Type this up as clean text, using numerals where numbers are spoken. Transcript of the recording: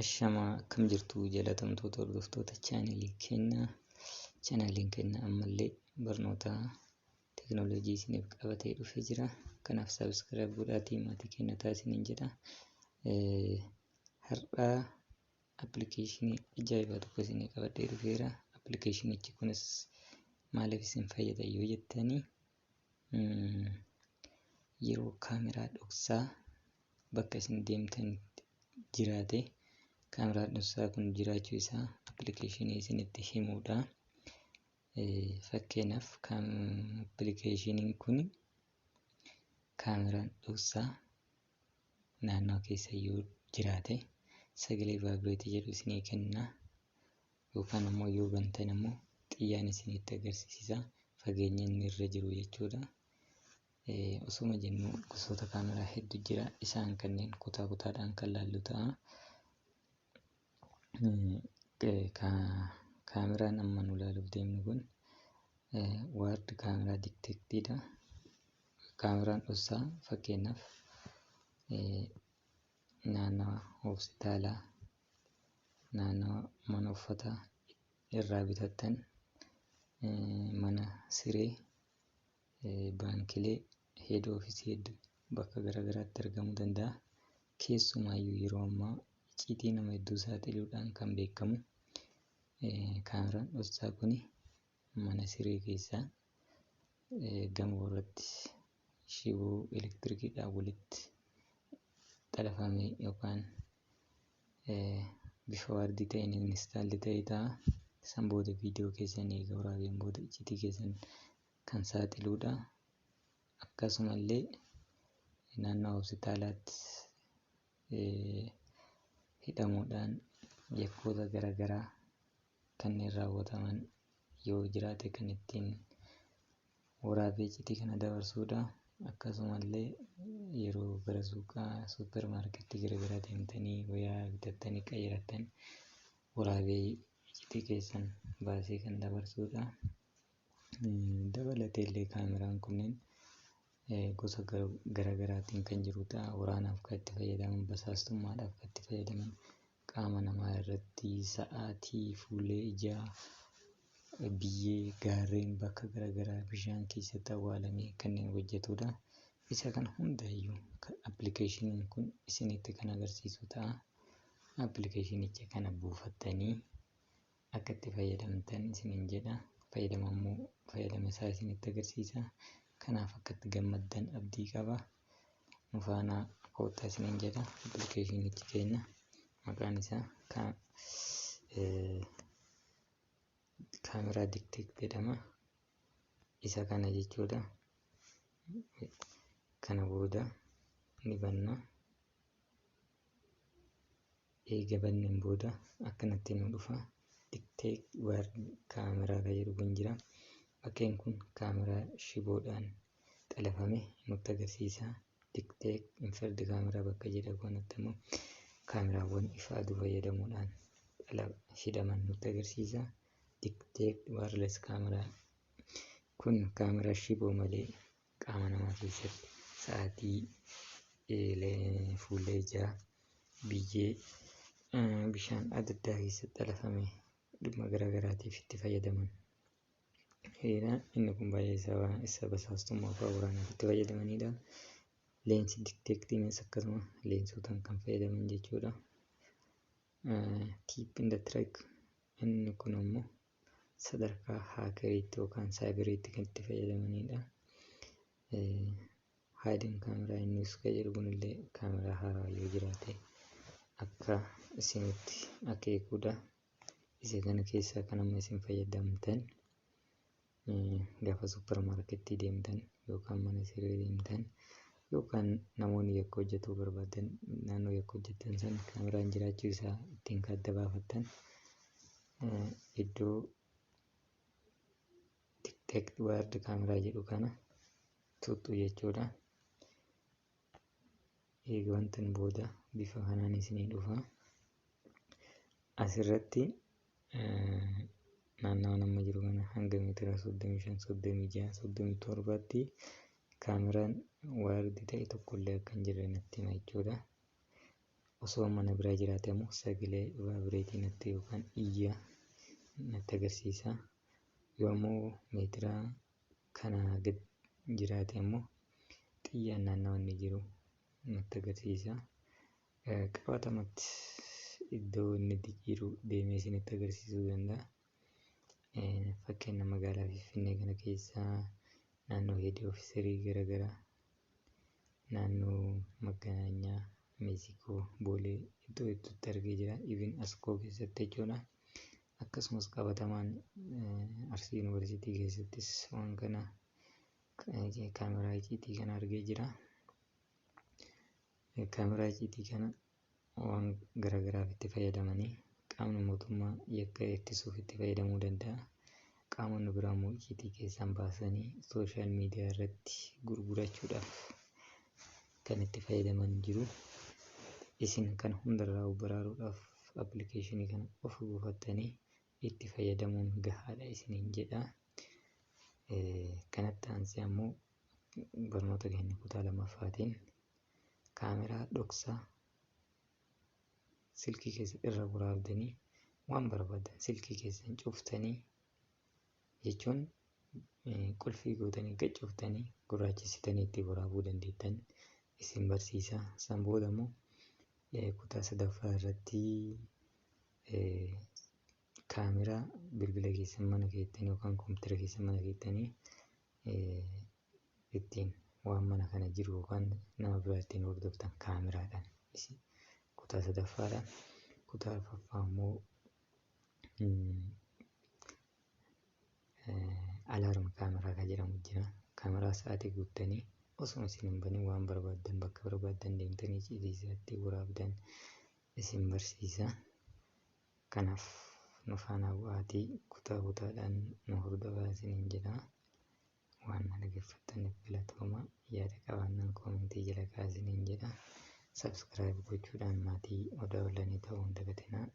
Ashamaa akkam jirtu jaalatamtoota hordoftoota chaanaliin keenya ammallee barnoota teekinooloojii isiniif qabatee dhufee jira. Kanaaf saabskiraayib godhaatii maatii keenya taasisaniin jedha. Har'a appilikeeshinii ajaa'ibaa tokko isinii qabadhee dhufeera. Appilikeeshinichi kunis maaliif isin fayyada yoo jettanii yeroo kaameraa dhoksaa bakka isin deemtan jiraate kaameraan dhoksaa kun jiraachuu isaa appilikeeshinii isinitti himuudha. Fakkeenyaaf appilikeeshiniin kun kaameraan dhoksaa naannoo keessa yoo jiraate sagalee vaayibireetii jedhu isinii kenna, yookaan ammoo yoo bantan ammoo xiyyaan isinitti agarsiisa fageenya inni irra jiru jechuudha. Osuma jennu gosoota kaameraa hedduu jira. Isaan kanneen kutaa kutaadhaan kan laallu ta'a. Kaameraan amma nu ilaaluuf deemnu kun waard kaameraa dikteektiidha. Kaameraan dhoksaa fakkeenyaaf naannoo hospitaalaa, naannoo mana uffata irraa bitattan, mana siree, baankilee, heed oofisii hedduu bakka garaagaraatti argamuu danda'a. Keessumaayyuu yeroo ammaa icciitii nama hedduu saaxiluudhaan kan beekamu kaameraan dhoksaa kun mana siree keessaa gamoo irratti shiboo elektirikiidhaan walitti xalafamee yookaan bifa waardii ta'een instaalli ta'ee ta'a. San booda viidiyoo keessan eega waraabeen booda icciitii keessan kan saaxiluudha. Akkasumallee naannoo hospitaalaatti hidhamuudhaan yakkoota garaagaraa kanneen raawwataman yoo jiraate kan ittiin waraabee icciitii kana dabarsuudha. Akkasumallee yeroo gara suuqaa suupermaarkeetii garaagaraa deemtanii wayaa bitattanii qayyarattan waraabee icciitii keessan baasee kan dabarsuudha. Dabalatee illee kaameraan kunneen gosa garaagaraatiin kan jiru ta'a. Waraanaaf kan itti fayyadaman, basaastummaadhaaf kan itti fayyadaman, qaama namaa irratti sa'aatii, fuullee ijaa, biyyee, gaarreen bakka garaagaraa bishaan keessatti awwaalamee kanneen hojjetudha. Isa kana hundayyuu appilikeeshiniin kun isinitti kan agarsiisu ta'a. Appilikeeshinicha kana buufattanii akka itti fayyadamtan isiniin jedha. Fayyadama isaa isinitti agarsiisa. Kanaaf akka itti gammaddan abdii qaba. Nu faana koottaa isiniin jedha. Appilikeeshinichi keenya maqaan isaa kaameraa dikteekt jedhama. Isa kana jechuudha. Kana booda ni banna. Eega banneen booda akkanatti nu dhufa. Dikteekt waard kaameraa kan jedhu kun jira. Bakkeen kun kaameraa shiboodhaan xalafame nutti agarsiisa. Dikteekt infrared kaameraa bakka jedhamu kanatti immoo kaameraawwan ifa aduu fayyadamuudhaan hidhaman nutti agarsiisa. Dikteekt waayirles kaameraa kun kaameraa shiboo malee qaama namaa keessatti sa'aatii, fuullee ijaa, biyyee, bishaan adda addaa keessatti xalafame dhimma garaagaraatiif itti fayyadaman. Inni kun baay'ee isa basaastummaa fi waraanaaf itti fayyadamanidha. Leensi dikteektiinis akkasuma leensotaan kan fayyadaman jechuudha. Tiip in the track inni kun immoo sadarkaa haakeriitti yookaan saayiberiitti kan itti fayyadamanidha. Haayidin kaameraa innis kan jedhu kunillee kaameraa haaraa yoo jiraate akka isinitti akeekuudha. Isa kana keessaa kan amma isin fayyadamtan gaafa suupermaarkeetii deemtan yookaan mana siree deemtan yookaan namoonni yakka hojjetuu barbaadan naannoo yakka hojjettan san kaameraan jiraachuu isaa ittiin kan adda baafattan iddoo dikteekt waard kaameraa jedhu kana tuttu jechuudha. Eega wantan booda bifa kanaan isinii dhufa. Asirratti naannoo nama jiru kana hanga meetira 35, 36, 37tti kaameraan waardii ta'e tokkollee akka hin jirre natti hima jechuudha. osoo mana biraa jiraate immoo sagalee vaabireetii natti yookaan iyya natti agarsiisa. Yoo ammoo meetira kanaa gad jiraate immoo xiyyaan naannawaa inni jiru natti agarsiisa. Qabatamatti iddoo inni jiru deemee isinitti agarsiisuu danda'a. Fakkeenya magaalaa Finfinnee kana keessaa naannoo heedii ofiisarii garaagaraa naannoo Maganaanyaa, Meeksikoo, Boolee iddoo hedduutti argee jira. Even Askoo keessatti jechuudha. Akkasumas qabatamaan Arsii Yuunivarsiitii keessattis waan kana kaameraa icciitii kana argee jira. Kaameraa icciitii kana waan garaagaraaf itti fayyadamanii qaamni mootummaa yakka ittisuuf itti fayyadamuu danda'a. Qaamonni biraa immoo icciitii keessaan baasanii sooshaal miidiyaa irratti gurgurachuudhaaf kan itti fayyadaman jiru. Isin kana hundarraa baraaruudhaaf appilikeeshinii kana of buufattanii itti fayyadamuun gahaadha isiniin jedha. Kanatti aansee ammoo barnoota keenya kutaa lammaffaatiin kaameraa dhoksaa silkii keessan irra waraabdanii waan barbaadan silkii keessan cuftanii jechuun qulfii gootanii gad cuftanii gurraachessitanii itti waraabuu dandeettan isin barsiisa. San booda immoo kutaa sadaffaa irratti kaameraa bilbila keessan mana keessanii yookaan kompiitara keessan mana keessanii ittiin waan mana kana jiru yookaan nama biraa ittiin hordoftan kaameraadhaan kutaa sadaffaadhaan. Kutaa arfaffaa immoo alaarm kaameraa kan jedhamu jira. Kaameraa sa'aatii guuttanii osuma isin hin baniin waan barbaadan bakka barbaadan deemtanii ciisisaatti waraabdan isin barsiisa. Kanaaf nu faana bu'aatii kutaa kutaadhaan nu hordofaa isiniin jedha. Waan na dhaggeeffattaniif galatooma. Yaada qabaannaan koomentii jala kaa'aa isiniin jedha. Subscribe gochuudhaan maatii Odaa Ollanii ta'uu hin dagatinaa.